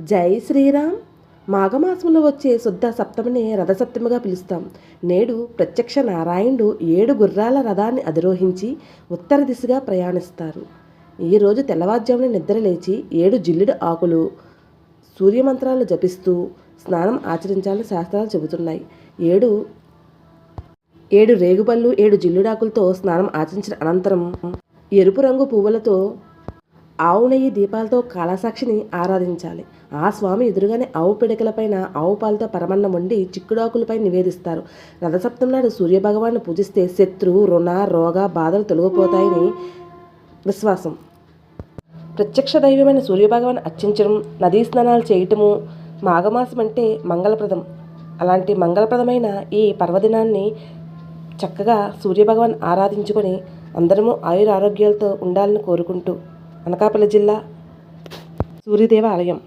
జై శ్రీరామ్. మాఘమాసంలో వచ్చే శుద్ధ సప్తమిని రథసప్తమిగా పిలుస్తాం. నేడు ప్రత్యక్ష నారాయణుడు 7 గుర్రాల రథాన్ని అధిరోహించి ఉత్తర దిశగా ప్రయాణిస్తారు. ఈరోజు తెల్లవారుజామున నిద్రలేచి 7 జిల్లుడు ఆకులు సూర్యమంత్రాలు జపిస్తూ స్నానం ఆచరించాలని శాస్త్రాలు చెబుతున్నాయి. 7 రేగుపళ్ళు 7 జిల్లుడాకులతో స్నానం ఆచరించిన అనంతరం ఎరుపు రంగు పువ్వులతో ఆవు నెయ్యి దీపాలతో కాళసాక్షిని ఆరాధించాలి. ఆ స్వామి ఎదురుగానే ఆవు పిడకలపైన ఆవు పాలతో పరమన్నం వండి చిక్కుడాకులపై నివేదిస్తారు. రథసప్తమి నాడు సూర్యభగవాన్ని పూజిస్తే శత్రు, రుణ, రోగ బాధలు తొలగిపోతాయని విశ్వాసం. ప్రత్యక్ష దైవమైన సూర్యభగవాన్ని అర్చించడం, నదీ స్నానాలు చేయటము మాఘమాసం అంటే మంగళప్రదం. అలాంటి మంగళప్రదమైన ఈ పర్వదినాన్ని చక్కగా సూర్యభగవాన్ ఆరాధించుకొని అందరము ఆయుర ఆరోగ్యాలతో ఉండాలని కోరుకుంటూ అనకాపల్లి జిల్లా సూర్యదేవ ఆలయం.